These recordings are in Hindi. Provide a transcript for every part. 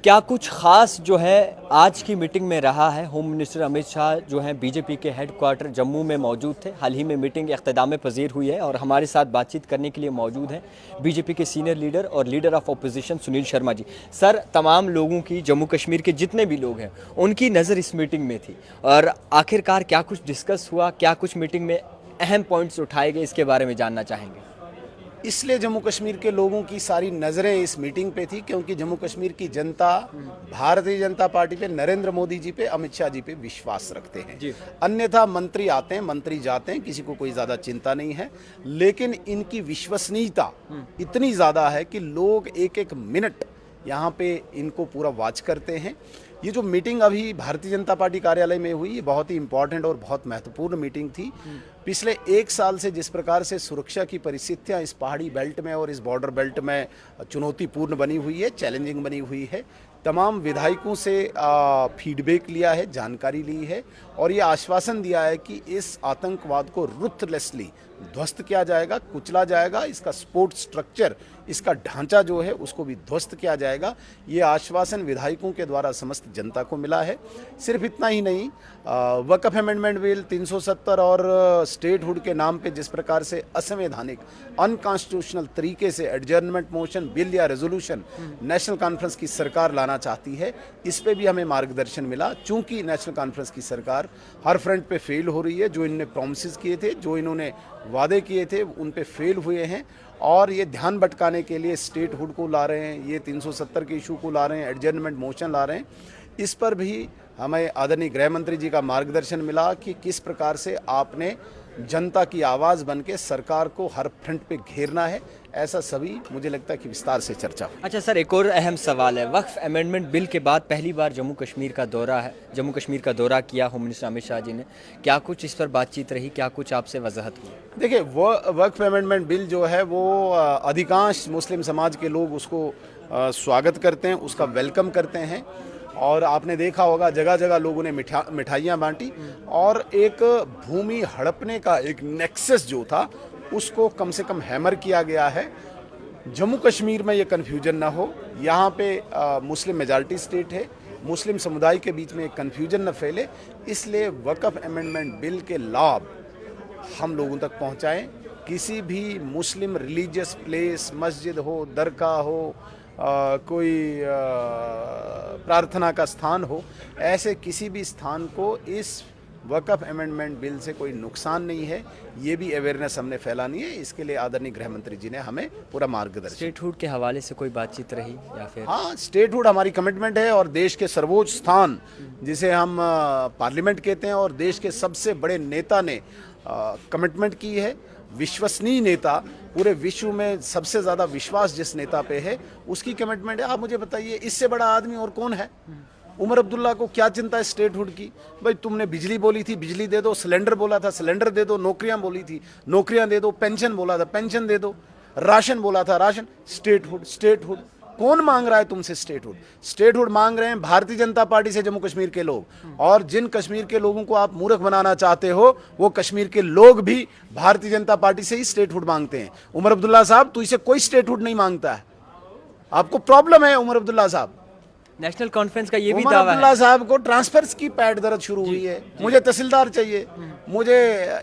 क्या कुछ खास जो है आज की मीटिंग में रहा है? होम मिनिस्टर अमित शाह जो हैं बीजेपी के हेडक्वार्टर जम्मू में मौजूद थे। हाल ही में मीटिंग इख्तिताम पज़ीर हुई है और हमारे साथ बातचीत करने के लिए मौजूद हैं बीजेपी के सीनियर लीडर और leader of opposition Sunil Sharma ji. Sir, तमाम लोगों की, जम्मू कश्मीर के जितने भी लोग हैं उनकी नज़र इस मीटिंग में थी और आखिरकार क्या कुछ डिस्कस हुआ, क्या कुछ मीटिंग में अहम पॉइंट्स उठाए गए, इसके बारे में जानना चाहेंगे। इसलिए जम्मू कश्मीर के लोगों की सारी नज़रें इस मीटिंग पे थी क्योंकि जम्मू कश्मीर की जनता भारतीय जनता पार्टी पे, नरेंद्र मोदी जी पे, अमित शाह जी पे विश्वास रखते हैं। अन्यथा मंत्री आते हैं, मंत्री जाते हैं, किसी को कोई ज़्यादा चिंता नहीं है, लेकिन इनकी विश्वसनीयता इतनी ज़्यादा है कि लोग एक एक मिनट यहाँ पे इनको पूरा वॉच करते हैं। ये जो मीटिंग अभी भारतीय जनता पार्टी कार्यालय में हुई, ये बहुत ही इंपॉर्टेंट और बहुत महत्वपूर्ण मीटिंग थी। पिछले एक साल से जिस प्रकार से सुरक्षा की परिस्थितियां इस पहाड़ी बेल्ट में और इस बॉर्डर बेल्ट में चुनौतीपूर्ण बनी हुई है, चैलेंजिंग बनी हुई है, तमाम विधायकों से फीडबैक लिया है, जानकारी ली है और ये आश्वासन दिया है कि इस आतंकवाद को रुथलेसली ध्वस्त किया जाएगा, कुचला जाएगा, इसका सपोर्ट स्ट्रक्चर, इसका ढांचा जो है उसको भी ध्वस्त किया जाएगा। ये आश्वासन विधायकों के द्वारा समस्त जनता को मिला है। सिर्फ इतना ही नहीं, वक्फ अमेंडमेंट बिल 370 और स्टेटहुड के नाम पे जिस प्रकार से असंवैधानिक, अनकॉन्स्टिट्यूशनल तरीके से एडजर्नमेंट मोशन, बिल या रेजोल्यूशन नेशनल कॉन्फ्रेंस की सरकार लाना चाहती है, इस पे भी हमें मार्गदर्शन मिला। चूंकि नेशनल कॉन्फ्रेंस की सरकार हर फ्रंट पे फेल हो रही है, जो इन्होंने प्रॉमिसेस किए थे, जो इन्होंने वादे किए थे, उन पे फेल हुए हैं और ये ध्यान भटकाने के लिए स्टेटहुड को ला रहे हैं, ये 370 के इशू को ला रहे हैं, एडजर्नमेंट मोशन ला रहे हैं। इस पर भी हमें आदरणीय गृह मंत्री जी का मार्गदर्शन मिला कि किस प्रकार से आपने जनता की आवाज़ बन के सरकार को हर फ्रंट पे घेरना है। ऐसा सभी मुझे लगता है कि विस्तार से चर्चा हुई। अच्छा सर, एक और अहम सवाल है। वक्फ अमेंडमेंट बिल के बाद पहली बार जम्मू कश्मीर का दौरा किया होम मिनिस्टर अमित शाह जी ने। क्या कुछ इस पर बातचीत रही, क्या कुछ आपसे वजाहत हुई? देखिए, वो वक्फ अमेंडमेंट बिल जो है वो अधिकांश मुस्लिम समाज के लोग उसको स्वागत करते हैं, उसका वेलकम करते हैं और आपने देखा होगा जगह जगह लोगों ने मिठाइयाँ बांटी और एक भूमि हड़पने का एक नेक्सस जो था उसको कम से कम हैमर किया गया है। जम्मू कश्मीर में ये कन्फ्यूजन ना हो, यहाँ पे मुस्लिम मेजॉरिटी स्टेट है, मुस्लिम समुदाय के बीच में एक कन्फ्यूजन न फैले, इसलिए वक्फ अमेंडमेंट बिल के लाभ हम लोगों तक पहुँचाएँ। किसी भी मुस्लिम रिलीजियस प्लेस, मस्जिद हो, दरगाह हो, कोई प्रार्थना का स्थान हो, ऐसे किसी भी स्थान को इस वक्फ अमेंडमेंट बिल से कोई नुकसान नहीं है। ये भी अवेयरनेस हमने फैलानी है। इसके लिए आदरणीय गृह मंत्री जी ने हमें पूरा मार्गदर्शन। स्टेटहुड के हवाले से कोई बातचीत रही या फिर? हाँ, स्टेटहुड हमारी कमिटमेंट है और देश के सर्वोच्च स्थान जिसे हम पार्लियामेंट कहते हैं और देश के सबसे बड़े नेता ने कमिटमेंट की है, विश्वसनीय नेता, पूरे विश्व में सबसे ज़्यादा विश्वास जिस नेता पे है उसकी कमिटमेंट है। आप मुझे बताइए, इससे बड़ा आदमी और कौन है? उमर अब्दुल्ला को क्या चिंता है स्टेटहुड की? भाई तुमने बिजली बोली थी, बिजली दे दो, सिलेंडर बोला था, सिलेंडर दे दो, नौकरियां बोली थी, नौकरियां दे दो, पेंशन बोला था, पेंशन दे दो, राशन बोला था, राशन। स्टेटहुड, स्टेटहुड कौन मांग रहा है तुमसे? स्टेटहुड, स्टेटहुड मांग रहे हैं भारतीय जनता पार्टी से जम्मू कश्मीर के लोग। और जिन कश्मीर के लोगों को आप मूर्ख बनाना चाहते हो, वो कश्मीर के लोग भी भारतीय जनता पार्टी से ही स्टेटहुड मांगते हैं। उमर अब्दुल्ला साहब, तो इसे कोई स्टेटहुड नहीं मांगता है। आपको प्रॉब्लम है उमर अब्दुल्ला साहब। नेशनल कॉन्फ्रेंस का ये भी उमर दावा है। अब्दुल्ला साहब को ट्रांसफर्स की पैड दर्द शुरू हुई है। मुझे तहसीलदार चाहिए, मुझे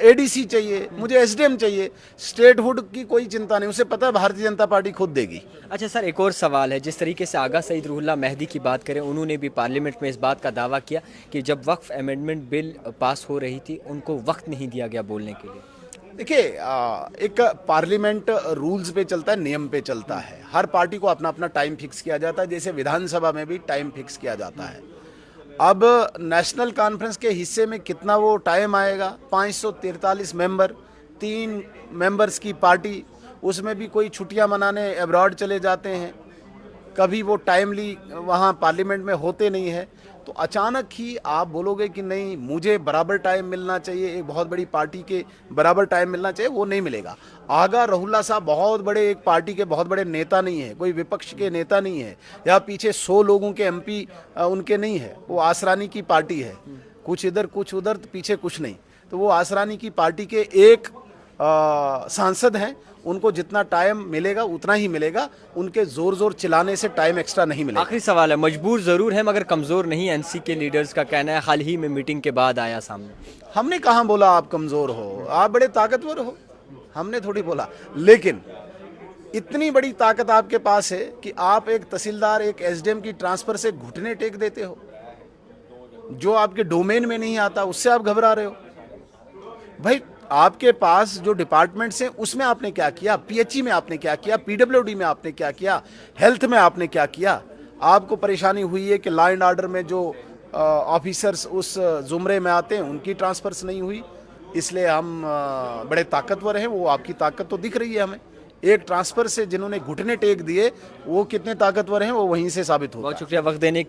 एडीसी चाहिए, मुझे एसडीएम चाहिए। स्टेटहुड की कोई चिंता नहीं, उसे पता है भारतीय जनता पार्टी खुद देगी। अच्छा सर, एक और सवाल है। जिस तरीके से आगा सईद रूहुल्लाह मेहदी की बात करें, उन्होंने भी पार्लियामेंट में इस बात का दावा किया कि जब वक्फ अमेंडमेंट बिल पास हो रही थी उनको वक्त नहीं दिया गया बोलने के लिए। देखिए, एक पार्लियामेंट रूल्स पे चलता है, नियम पे चलता है। हर पार्टी को अपना अपना टाइम फिक्स किया जाता है, जैसे विधानसभा में भी टाइम फिक्स किया जाता है। अब नेशनल कॉन्फ्रेंस के हिस्से में कितना वो टाइम आएगा? 543 मेंबर, 3 मेंबर्स की पार्टी, उसमें भी कोई छुट्टियां मनाने अब्रॉड चले जाते हैं, कभी वो टाइमली वहाँ पार्लियामेंट में होते नहीं है। तो अचानक ही आप बोलोगे कि नहीं मुझे बराबर टाइम मिलना चाहिए, एक बहुत बड़ी पार्टी के बराबर टाइम मिलना चाहिए, वो नहीं मिलेगा। आगा रूहुल्लाह साहब बहुत बड़े एक पार्टी के बहुत बड़े नेता नहीं है, कोई विपक्ष के नेता नहीं है, या पीछे 100 लोगों के एमपी उनके नहीं है। वो आसरानी की पार्टी है, कुछ इधर कुछ उधर, पीछे कुछ नहीं। तो वो आसरानी की पार्टी के एक सांसद हैं उनको जितना टाइम मिलेगा उतना ही मिलेगा, उनके जोर जोर चिल्लाने से टाइम एक्स्ट्रा नहीं मिलेगा। आखिरी सवाल है, मजबूर ज़रूर है मगर कमज़ोर नहीं, एनसी के लीडर्स का कहना है, हाल ही में मीटिंग के बाद आया सामने। हमने कहाँ बोला आप कमज़ोर हो, आप बड़े ताकतवर हो, हमने थोड़ी बोला। लेकिन इतनी बड़ी ताकत आपके पास है कि आप एक तहसीलदार, एक एसडीएम की ट्रांसफ़र से घुटने टेक देते हो। जो आपके डोमेन में नहीं आता उससे आप घबरा रहे हो। भाई आपके पास जो डिपार्टमेंट्स हैं उसमें आपने क्या किया, पीएचई में आपने क्या किया, पीडब्ल्यूडी में आपने क्या किया, हेल्थ में आपने क्या किया। आपको परेशानी हुई है कि लॉ एंड ऑर्डर में जो ऑफिसर्स उस जुमरे में आते हैं उनकी ट्रांसफर्स नहीं हुई, इसलिए हम बड़े ताकतवर हैं। वो आपकी ताकत तो दिख रही है हमें। एक ट्रांसफर से जिन्होंने घुटने टेक दिए वो कितने ताकतवर हैं वो वहीं से साबित होता है। बहुत शुक्रिया वक्त देने के